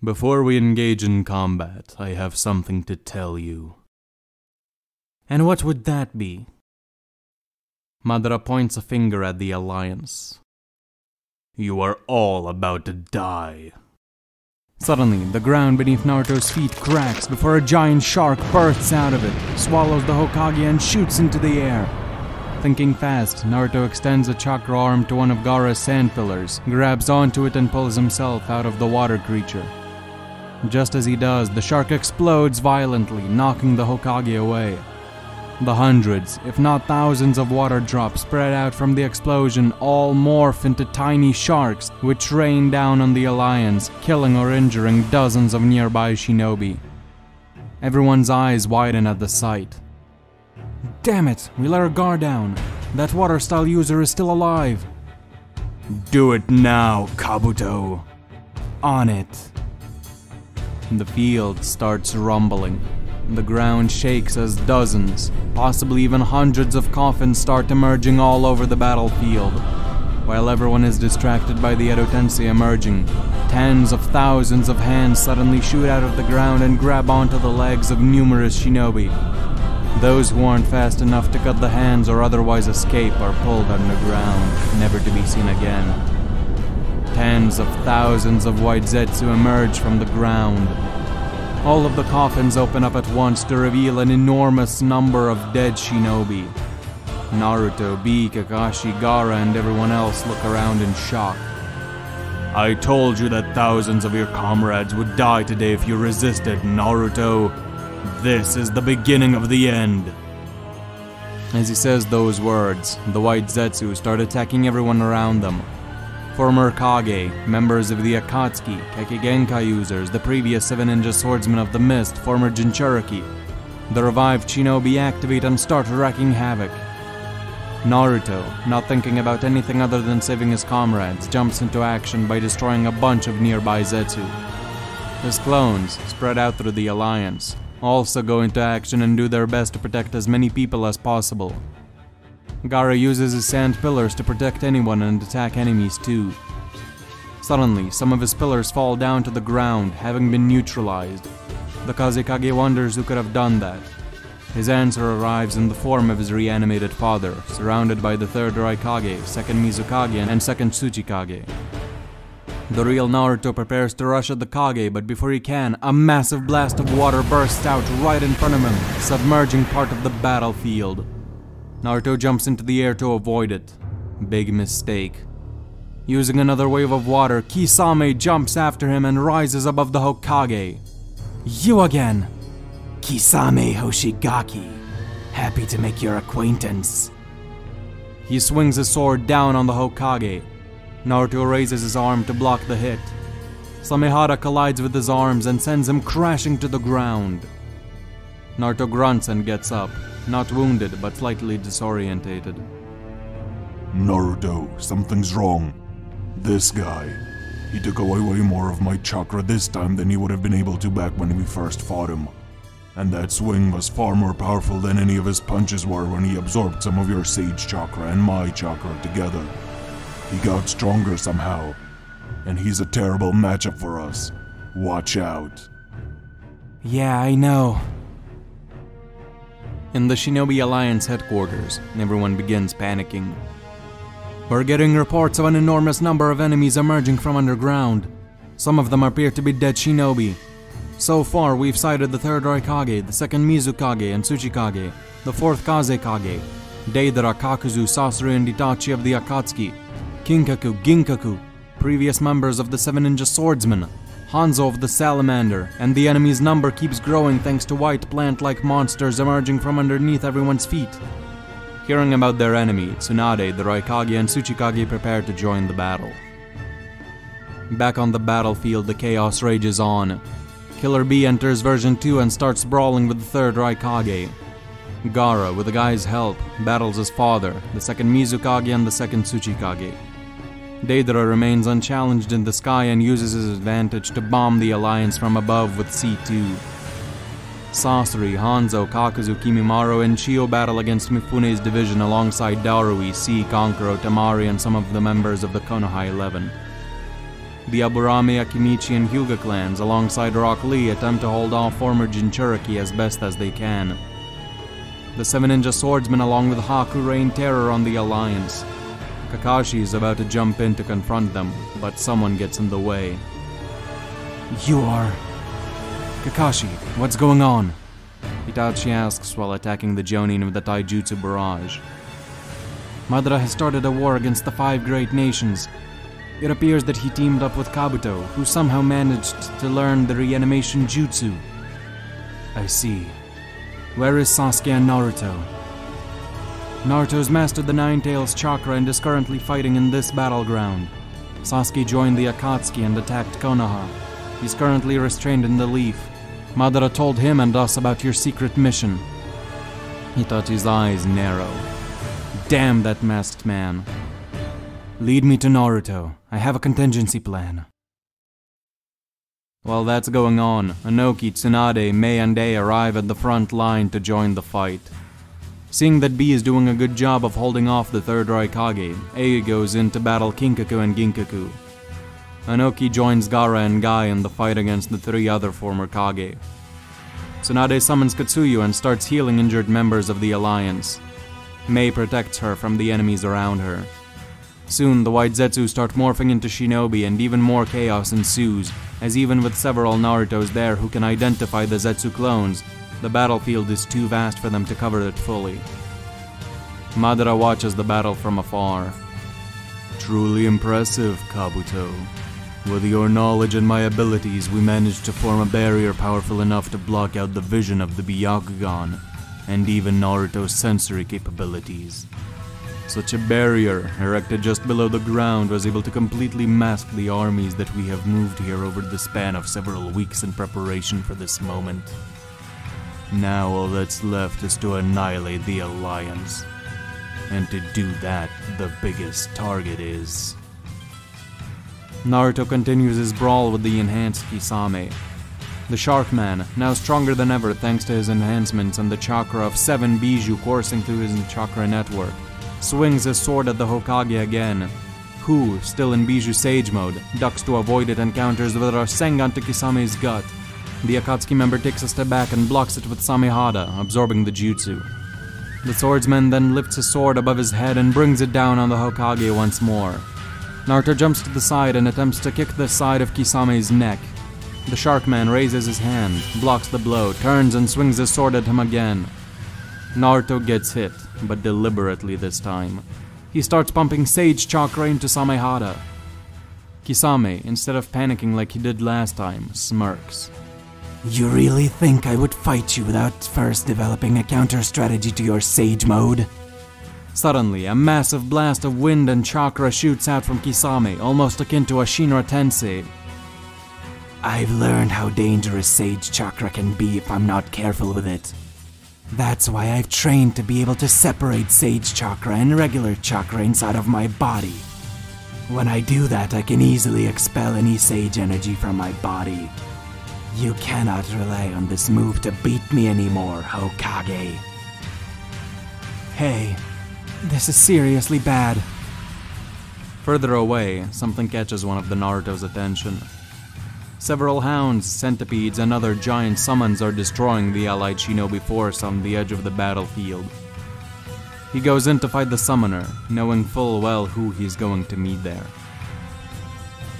Before we engage in combat, I have something to tell you. And what would that be? Madara points a finger at the Alliance. You are all about to die. Suddenly, the ground beneath Naruto's feet cracks before a giant shark bursts out of it, swallows the Hokage and shoots into the air. Thinking fast, Naruto extends a chakra arm to one of Gaara's sand pillars, grabs onto it and pulls himself out of the water creature. Just as he does, the shark explodes violently, knocking the Hokage away. The hundreds, if not thousands of water drops spread out from the explosion all morph into tiny sharks, which rain down on the Alliance, killing or injuring dozens of nearby shinobi. Everyone's eyes widen at the sight. Damn it, we let our guard down. That water-style user is still alive. Do it now, Kabuto. On it. The field starts rumbling. The ground shakes as dozens, possibly even hundreds of coffins start emerging all over the battlefield. While everyone is distracted by the Edo Tensei emerging, tens of thousands of hands suddenly shoot out of the ground and grab onto the legs of numerous shinobi. Those who aren't fast enough to cut the hands or otherwise escape are pulled underground, never to be seen again. Tens of thousands of white Zetsu emerge from the ground. All of the coffins open up at once to reveal an enormous number of dead shinobi. Naruto, Bee, Kakashi, Gaara, and everyone else look around in shock. I told you that thousands of your comrades would die today if you resisted, Naruto. This is the beginning of the end. As he says those words, the white Zetsu start attacking everyone around them. Former Kage, members of the Akatsuki, Kekigenkai users, the previous 7 Ninja Swordsmen of the Mist, former Jinchuriki. The revived shinobi activate and start wreaking havoc. Naruto, not thinking about anything other than saving his comrades, jumps into action by destroying a bunch of nearby Zetsu. His clones, spread out through the Alliance, also go into action and do their best to protect as many people as possible. Gaara uses his sand pillars to protect anyone and attack enemies too. Suddenly, some of his pillars fall down to the ground, having been neutralized. The Kazekage wonders who could have done that. His answer arrives in the form of his reanimated father, surrounded by the 3rd Raikage, 2nd Mizukage, and 2nd Tsuchikage. The real Naruto prepares to rush at the Kage, but before he can, a massive blast of water bursts out right in front of him, submerging part of the battlefield. Naruto jumps into the air to avoid it. Big mistake. Using another wave of water, Kisame jumps after him and rises above the Hokage. You again! Kisame Hoshigaki. Happy to make your acquaintance. He swings his sword down on the Hokage. Naruto raises his arm to block the hit. Samehara collides with his arms and sends him crashing to the ground. Naruto grunts and gets up, not wounded but slightly disorientated. Naruto, something's wrong. This guy, he took away way more of my chakra this time than he would have been able to back when we first fought him. And that swing was far more powerful than any of his punches were when he absorbed some of your sage chakra and my chakra together. He got stronger somehow, and he's a terrible matchup for us. Watch out. Yeah, I know. In the Shinobi Alliance headquarters, everyone begins panicking. We're getting reports of an enormous number of enemies emerging from underground. Some of them appear to be dead shinobi. So far, we've sighted the 3rd Raikage, the 2nd Mizukage and Tsuchikage, the 4th Kazekage, Deidara, Kakuzu, Sasori, and Itachi of the Akatsuki, Kinkaku, Ginkaku, previous members of the 7 Ninja Swordsmen, Hanzo of the Salamander, and the enemy's number keeps growing thanks to white plant-like monsters emerging from underneath everyone's feet. Hearing about their enemy, Tsunade, the Raikage, and Tsuchikage prepare to join the battle. Back on the battlefield, the chaos rages on. Killer Bee enters version 2 and starts brawling with the 3rd Raikage. Gaara, with the guy's help, battles his father, the 2nd Mizukage and the 2nd Tsuchikage. Deidara remains unchallenged in the sky and uses his advantage to bomb the Alliance from above with C2. Sasori, Hanzo, Kakuzu, Kimimaro, and Chio battle against Mifune's division alongside Darui, C, Kankuro, Temari, and some of the members of the Konoha 11. The Aburame, Akimichi, and Hyuga clans, alongside Rock Lee, attempt to hold off former Jinchuriki as best as they can. The 7 ninja swordsmen along with Haku rain terror on the Alliance. Kakashi is about to jump in to confront them, but someone gets in the way. You are... Kakashi, what's going on? Itachi asks while attacking the Jonin with the Taijutsu barrage. Madara has started a war against the 5 great nations. It appears that he teamed up with Kabuto, who somehow managed to learn the reanimation jutsu. I see. Where is Sasuke and Naruto? Naruto's mastered the Nine Tails chakra and is currently fighting in this battleground. Sasuke joined the Akatsuki and attacked Konoha. He's currently restrained in the Leaf. Madara told him and us about your secret mission. Itachi's eyes narrow. Damn that masked man. Lead me to Naruto. I have a contingency plan. While that's going on, Inoki, Tsunade, Mei, and A arrive at the front line to join the fight. Seeing that B is doing a good job of holding off the 3rd Raikage, A goes in to battle Kinkaku and Ginkaku. Inoki joins Gaara and Guy in the fight against the 3 other former Kage. Tsunade summons Katsuyu and starts healing injured members of the Alliance. Mei protects her from the enemies around her. Soon, the White Zetsu start morphing into shinobi and even more chaos ensues, as even with several Narutos there who can identify the Zetsu clones, the battlefield is too vast for them to cover it fully. Madara watches the battle from afar. Truly impressive, Kabuto. With your knowledge and my abilities, we managed to form a barrier powerful enough to block out the vision of the Byakugan, and even Naruto's sensory capabilities. Such a barrier, erected just below the ground, was able to completely mask the armies that we have moved here over the span of several weeks in preparation for this moment. Now all that's left is to annihilate the Alliance. And to do that, the biggest target is... Naruto continues his brawl with the enhanced Kisame. The Shark Man, now stronger than ever thanks to his enhancements and the chakra of 7 Bijou coursing through his chakra network, swings his sword at the Hokage again, who, still in Bijou Sage mode, ducks to avoid it and counters with a Rasengan to Kisame's gut. The Akatsuki member takes a step back and blocks it with Samehada, absorbing the jutsu. The swordsman then lifts his sword above his head and brings it down on the Hokage once more. Naruto jumps to the side and attempts to kick the side of Kisame's neck. The Sharkman raises his hand, blocks the blow, turns and swings his sword at him again. Naruto gets hit, but deliberately this time. He starts pumping Sage Chakra into Samehada. Kisame, instead of panicking like he did last time, smirks. You really think I would fight you without first developing a counter-strategy to your Sage mode? Suddenly, a massive blast of wind and chakra shoots out from Kisame, almost akin to a Shinra Tensei. I've learned how dangerous Sage Chakra can be if I'm not careful with it. That's why I've trained to be able to separate Sage Chakra and regular chakra inside of my body. When I do that, I can easily expel any Sage energy from my body. You cannot rely on this move to beat me anymore, Hokage. Hey, this is seriously bad. Further away, something catches one of the Naruto's attention. Several hounds, centipedes, and other giant summons are destroying the allied shinobi force on the edge of the battlefield. He goes in to fight the summoner, knowing full well who he's going to meet there.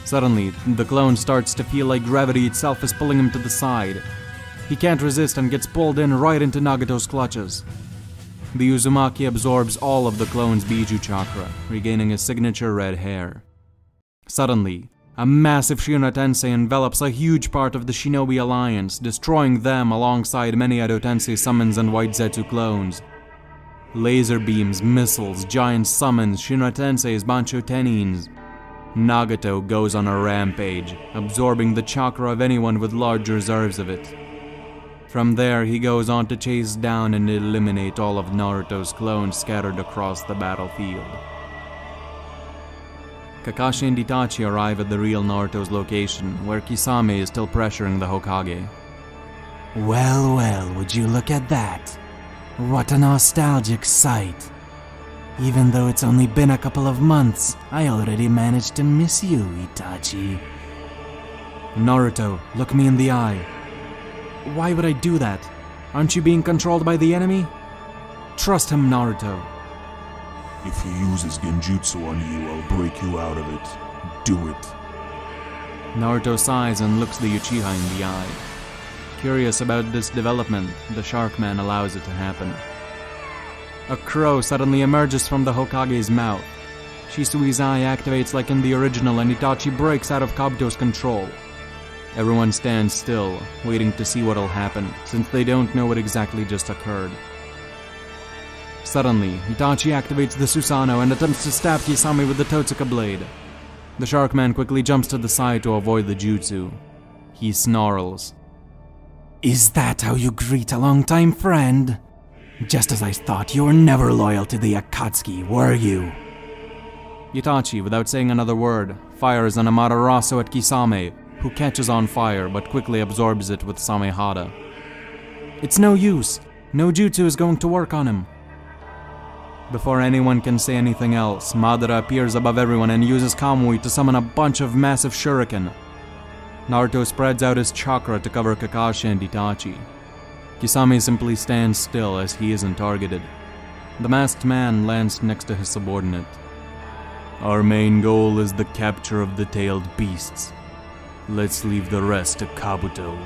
Suddenly, the clone starts to feel like gravity itself is pulling him to the side. He can't resist and gets pulled in right into Nagato's clutches. The Uzumaki absorbs all of the clone's Bijou chakra, regaining his signature red hair. Suddenly, a massive Shinra Tensei envelops a huge part of the Shinobi Alliance, destroying them alongside many Edo Tensei summons and White Zetsu clones. Laser beams, missiles, giant summons, Shinra Tensei's Bancho Tenins. Nagato goes on a rampage, absorbing the chakra of anyone with large reserves of it. From there, he goes on to chase down and eliminate all of Naruto's clones scattered across the battlefield. Kakashi and Itachi arrive at the real Naruto's location, where Kisame is still pressuring the Hokage. Well, well, would you look at that? What a nostalgic sight. Even though it's only been a couple of months, I already managed to miss you, Itachi. Naruto, look me in the eye. Why would I do that? Aren't you being controlled by the enemy? Trust him, Naruto. If he uses genjutsu on you, I'll break you out of it. Do it. Naruto sighs and looks the Uchiha in the eye. Curious about this development, the Shark Man allows it to happen. A crow suddenly emerges from the Hokage's mouth. Shisui's eye activates like in the original and Itachi breaks out of Kabuto's control. Everyone stands still, waiting to see what'll happen, since they don't know what exactly just occurred. Suddenly, Itachi activates the Susanoo and attempts to stab Kisame with the Totsuka blade. The Shark Man quickly jumps to the side to avoid the jutsu. He snarls. Is that how you greet a longtime friend? Just as I thought, you were never loyal to the Akatsuki, were you? Itachi, without saying another word, fires an Amaterasu at Kisame, who catches on fire but quickly absorbs it with Samehada. It's no use. No jutsu is going to work on him. Before anyone can say anything else, Madara appears above everyone and uses Kamui to summon a bunch of massive shuriken. Naruto spreads out his chakra to cover Kakashi and Itachi. Kisame simply stands still as he isn't targeted. The masked man lands next to his subordinate. Our main goal is the capture of the tailed beasts. Let's leave the rest to Kabuto.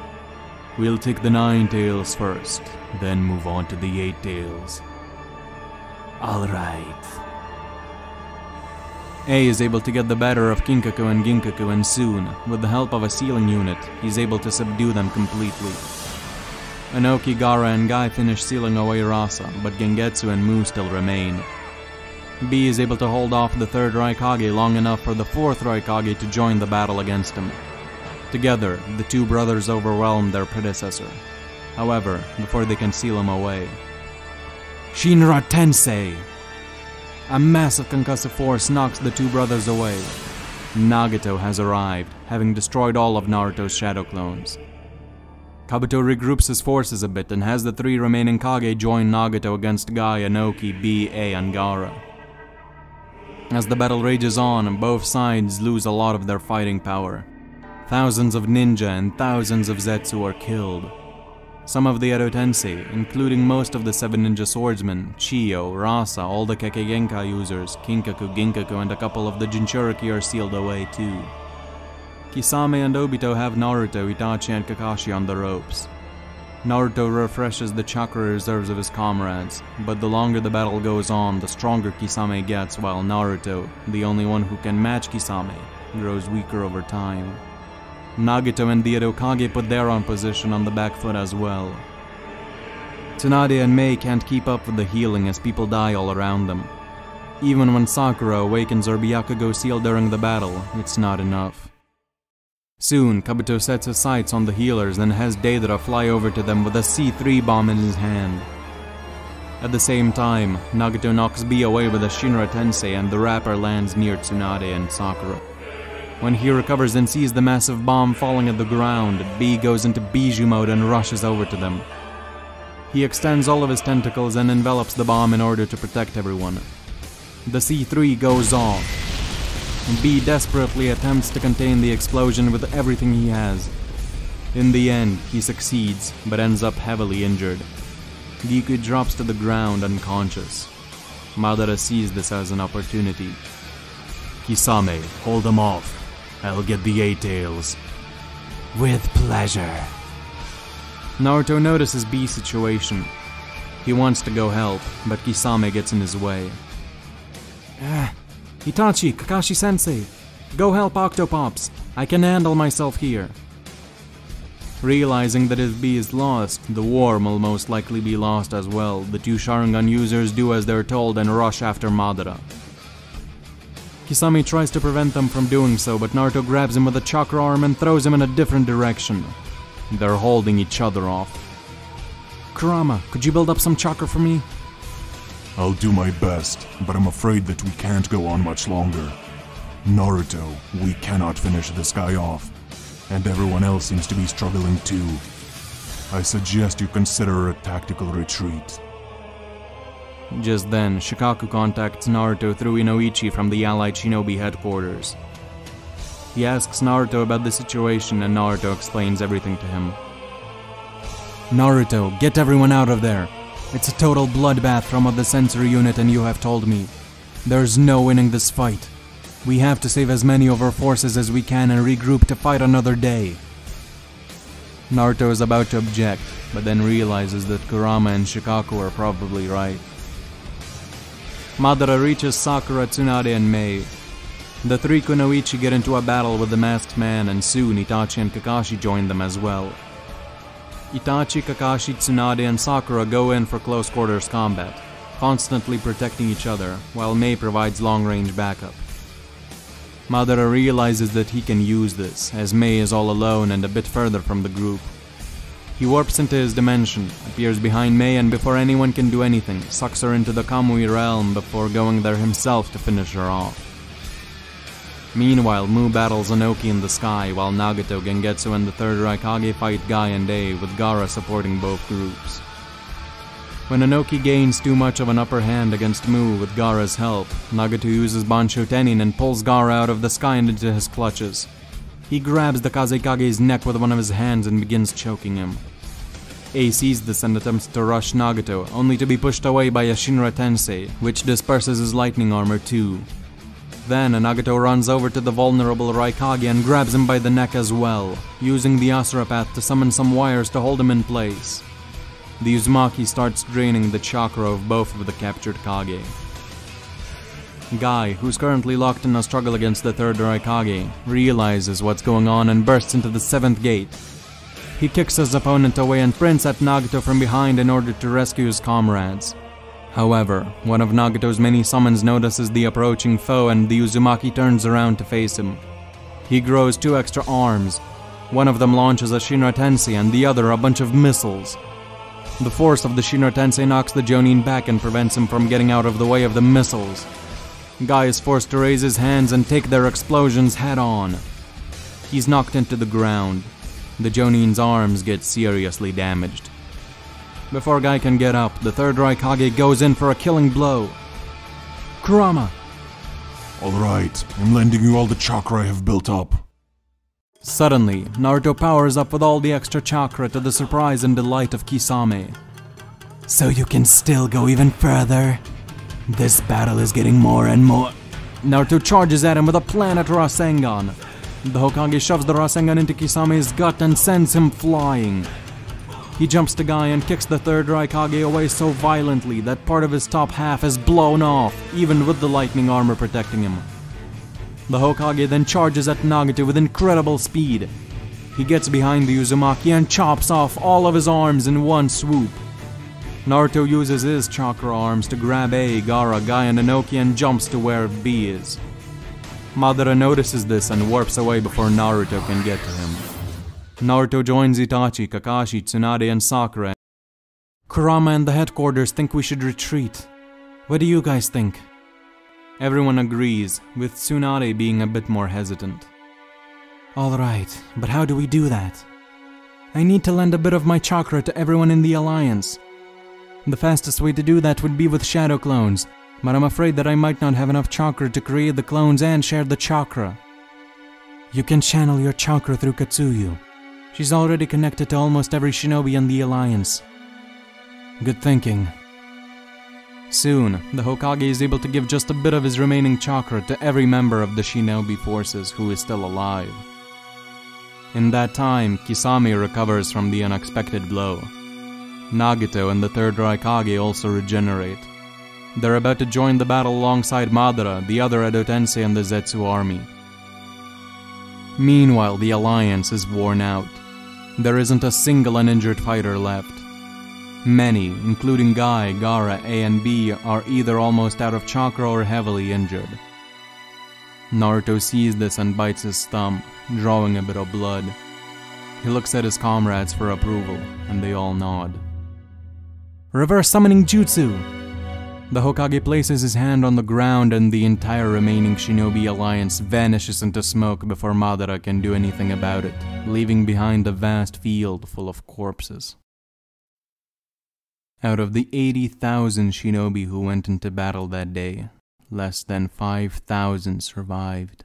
We'll take the 9 tails first, then move on to the 8 tails. Alright. A is able to get the better of Kinkaku and Ginkaku, and soon, with the help of a sealing unit, he's able to subdue them completely. Inoki, Gaara, and Guy finish sealing away Rasa, but Gengetsu and Mu still remain. B is able to hold off the 3rd Raikage long enough for the 4th Raikage to join the battle against him. Together, the 2 brothers overwhelm their predecessor. However, before they can seal him away, Shinra Tensei! A massive concussive force knocks the 2 brothers away. Nagato has arrived, having destroyed all of Naruto's shadow clones. Kabuto regroups his forces a bit and has the 3 remaining Kage join Nagato against Guy, Inoki, B, A, and Gaara. As the battle rages on, both sides lose a lot of their fighting power. Thousands of ninja and thousands of Zetsu are killed. Some of the Edo Tensei, including most of the 7 ninja swordsmen, Chiyo, Rasa, all the Kekkei users, Kinkaku, Ginkaku, and a couple of the Jinchuriki are sealed away too. Kisame and Obito have Naruto, Itachi, and Kakashi on the ropes. Naruto refreshes the chakra reserves of his comrades, but the longer the battle goes on, the stronger Kisame gets, while Naruto, the only one who can match Kisame, grows weaker over time. Nagato and the Edo Kage put their own position on the back foot as well. Tsunade and Mei can't keep up with the healing as people die all around them. Even when Sakura awakens or Byakugo seal during the battle, it's not enough. Soon, Kabuto sets his sights on the healers and has Deidara fly over to them with a C3 bomb in his hand. At the same time, Nagato knocks B away with a Shinra Tensei and the Rapper lands near Tsunade and Sakura. When he recovers and sees the massive bomb falling at the ground, B goes into Bijou mode and rushes over to them. He extends all of his tentacles and envelops the bomb in order to protect everyone. The C3 goes off. B desperately attempts to contain the explosion with everything he has. In the end, he succeeds, but ends up heavily injured. Giku drops to the ground unconscious. Madara sees this as an opportunity. Kisame, hold him off. I'll get the 8 tails. With pleasure. Naruto notices B's situation. He wants to go help, but Kisame gets in his way. Itachi, Kakashi-sensei, go help Octopops. I can handle myself here. Realizing that if B is lost, the war will most likely be lost as well, the 2 Sharingan users do as they're told and rush after Madara. Kisame tries to prevent them from doing so, but Naruto grabs him with a chakra arm and throws him in a different direction. They're holding each other off. Kurama, could you build up some chakra for me? I'll do my best, but I'm afraid that we can't go on much longer. Naruto, we cannot finish this guy off, and everyone else seems to be struggling too. I suggest you consider a tactical retreat. Just then, Shikaku contacts Naruto through Inoichi from the Allied Shinobi headquarters. He asks Naruto about the situation and Naruto explains everything to him. Naruto, get everyone out of there. It's a total bloodbath from what the sensory unit and you have told me. There's no winning this fight. We have to save as many of our forces as we can and regroup to fight another day. Naruto is about to object, but then realizes that Kurama and Shikaku are probably right. Madara reaches Sakura, Tsunade, and Mei. The three kunoichi get into a battle with the masked man, and soon Itachi and Kakashi join them as well. Itachi, Kakashi, Tsunade, and Sakura go in for close quarters combat, constantly protecting each other, while Mei provides long-range backup. Madara realizes that he can use this, as Mei is all alone and a bit further from the group. He warps into his dimension, appears behind Mei, and before anyone can do anything, sucks her into the Kamui realm before going there himself to finish her off. Meanwhile, Mu battles Inoki in the sky, while Nagato, Gengetsu, and the third Raikage fight Guy and A, with Gaara supporting both groups. When Inoki gains too much of an upper hand against Mu with Gaara's help, Nagato uses Bansho Tenin and pulls Gaara out of the sky and into his clutches. He grabs the Kazekage's neck with one of his hands and begins choking him. A sees this and attempts to rush Nagato, only to be pushed away by a Shinra Tensei, which disperses his lightning armor too. Then Nagato runs over to the vulnerable Raikage and grabs him by the neck as well, using the Asura Path to summon some wires to hold him in place. The Uzumaki starts draining the chakra of both of the captured Kage. Guy, who's currently locked in a struggle against the third Raikage, realizes what's going on and bursts into the 7th gate. He kicks his opponent away and sprints at Nagato from behind in order to rescue his comrades. However, one of Nagato's many summons notices the approaching foe and the Uzumaki turns around to face him. He grows 2 extra arms. One of them launches a Shinra Tensei and the other a bunch of missiles. The force of the Shinra Tensei knocks the Jonin back and prevents him from getting out of the way of the missiles. Guy is forced to raise his hands and take their explosions head on. He's knocked into the ground. The Jonin's arms get seriously damaged. Before Guy can get up, the third Raikage goes in for a killing blow. Kurama! Alright, I'm lending you all the chakra I have built up. Suddenly, Naruto powers up with all the extra chakra to the surprise and delight of Kisame. So you can still go even further? This battle is getting more and more... Naruto charges at him with a planet Rasengan. The Hokage shoves the Rasengan into Kisame's gut and sends him flying. He jumps to Guy and kicks the third Raikage away so violently that part of his top half is blown off, even with the lightning armor protecting him. The Hokage then charges at Nagato with incredible speed. He gets behind the Uzumaki and chops off all of his arms in one swoop. Naruto uses his chakra arms to grab A, Gaara, Guy, and Inoki and jumps to where B is. Madara notices this and warps away before Naruto can get to him. Naruto joins Itachi, Kakashi, Tsunade, and Sakura. Kurama and the headquarters think we should retreat. What do you guys think? Everyone agrees, with Tsunade being a bit more hesitant. Alright, but how do we do that? I need to lend a bit of my chakra to everyone in the Alliance. The fastest way to do that would be with shadow clones, but I'm afraid that I might not have enough chakra to create the clones and share the chakra. You can channel your chakra through Katsuyu. She's already connected to almost every shinobi in the Alliance. Good thinking. Soon, the Hokage is able to give just a bit of his remaining chakra to every member of the shinobi forces who is still alive. In that time, Kisame recovers from the unexpected blow. Nagato and the third Raikage also regenerate. They're about to join the battle alongside Madara, the other Edo Tensei, and the Zetsu army. Meanwhile, the Alliance is worn out. There isn't a single uninjured fighter left. Many, including Guy, Gaara, A, and B, are either almost out of chakra or heavily injured. Naruto sees this and bites his thumb, drawing a bit of blood. He looks at his comrades for approval, and they all nod. Reverse summoning jutsu! The Hokage places his hand on the ground and the entire remaining Shinobi Alliance vanishes into smoke before Madara can do anything about it, leaving behind a vast field full of corpses. Out of the 80,000 shinobi who went into battle that day, less than 5,000 survived.